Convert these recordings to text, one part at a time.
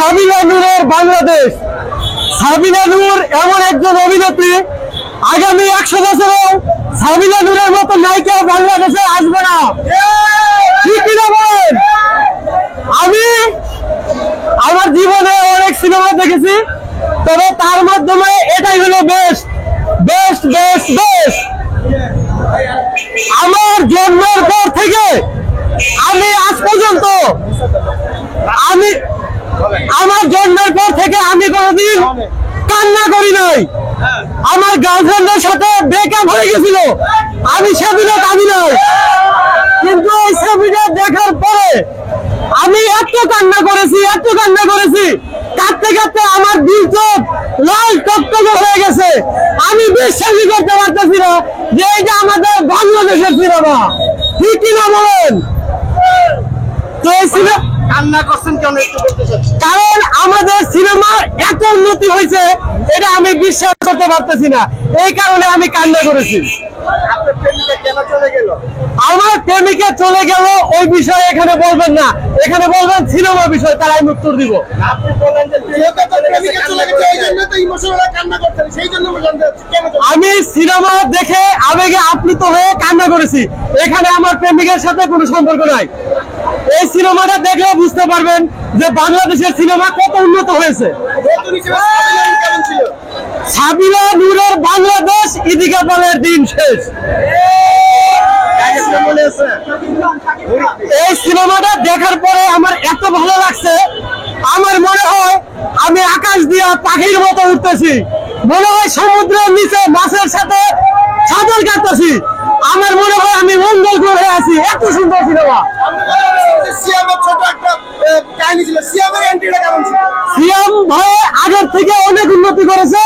সাবিনা নূরের বাংলাদেশ। সাবিনা নূর এমন একজন অভিনেত্রী, আগামী 100 বছরেও সাবিনা নূরের মতো নায়িকা বাংলাদেশে আসবে না। ঠিক কিনা বলেন? আমি আমার জীবনে অনেক সিনেমা দেখেছি, তবে তার মাধ্যমে এটাই হলো বেস্ট বেস্ট বেস্ট বেস্ট। আমার জন্মের পর থেকে আমি আজ পর্যন্ত আমার জন্মের পর থেকে আমি কোনোদিন কান্না করি নাই। আমার গার্লফ্রেন্ডের সাথে ব্রেকআপ হয়ে গেছিল, আমি সাবিনা কাঁদি নাই, কিন্তু এই সাবিনা দেখার পরে আমি এত কান্না করেছি কাঁদতে কাঁদতে আমার দিল চোখ লাল টকটকে হয়ে গেছে। আমি বিশ্বাসই করতে পারতেছি না যে এটা আমাদের বাংলাদেশের সিনেমা। ঠিক কিনা বলেন? তো এই সিনেমা কান্না করছেন কেন একটু বলতে চাচ্ছি? কারণ আমাদের সিনেমার এত উন্নতি হয়েছে, এটা আমি বিশ্বাস করতে পারতেছি না, এই কারণে আমি কান্না করেছি। আপনার প্রেমিকা কেন চলে গেল? আমার প্রেমিকা চলে গেল ওই বিষয়ে এখানে বলবেন না, এখানে বলবেন সিনেমা বিষয়, তার আমি উত্তর দিব। আপনি বলেন যে প্রেমিকা চলে গেছে এই জন্য তো ইমোশনাল কান্না করছেন, সেই জন্য জানতে চাচ্ছি কেন চলে গেল? আমি সিনেমা দেখে আবেগে আপ্লুত হয়ে কান্না করেছি, এখানে আমার প্রেমিকার সাথে কোনো সম্পর্ক নাই। এই সিনেমাটা দেখলে বুঝতে পারবেন যে বাংলাদেশের সিনেমা কত উন্নত হয়েছে। নতুন হিসেবে সাবিনা নূর কেমন ছিল? সাবিনা নূরের বাংলাদেশ ইদিকা পালের দিন শেষ। এই সিনেমাটা দেখার পরে আমার এত ভালো লাগছে, আমার মনে হয় আমি আকাশ দিয়া পাখির মতো উঠতেছি, মনে হয় সমুদ্রের নিচে মাছের সাথে সাঁতার কাটতেছি, আমার মনে হয় আমি মঙ্গল গ্রহে আছি। এত সুন্দর সিনেমা। সিয়ামের ছোট একটা কাহিনী ছিল, সিয়ামের এন্ট্রিটা কেমন ছিল? সিয়াম ভাই আগের থেকে অনেক উন্নতি করেছে।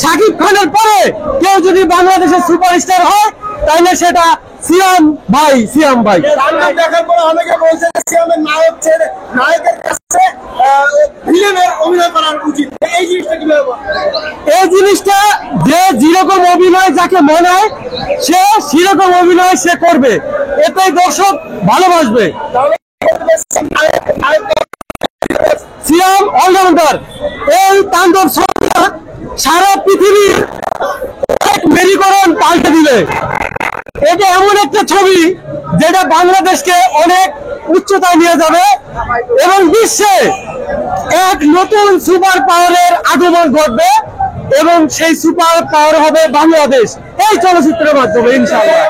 শাকিব খানের পরে কেউ যদি বাংলাদেশের সুপারস্টার হয় তাহলে সেটা সিয়াম ভাই। রান্না দেখার পরে অনেকে বলছে যে সিয়ামের নায়ক ছেড়ে নায়কের কাছে ভিলেনের অভিনয় করা উচিত, এই জিনিসটা কিভাবে বলেন? এই জিনিসটা যে যেরকম অভিনয় যাকে মনে হয় সে সেরকম অভিনয় সে করবে, এতেই দর্শক ভালোবাসবে। সিয়াম অলরাউন্ডার। এই তাণ্ডব ছবিটা সারা পৃথিবীর মেরুকরণ পাল্টে দিবে। এটা এমন একটা ছবি যেটা বাংলাদেশকে অনেক উচ্চতায় নিয়ে যাবে এবং বিশ্বে এক নতুন সুপার পাওয়ারের আগমন ঘটবে এবং সেই সুপার পাওয়ার হবে বাংলাদেশ এই চলচ্চিত্রের মাধ্যমে, ইনশাআল্লাহ।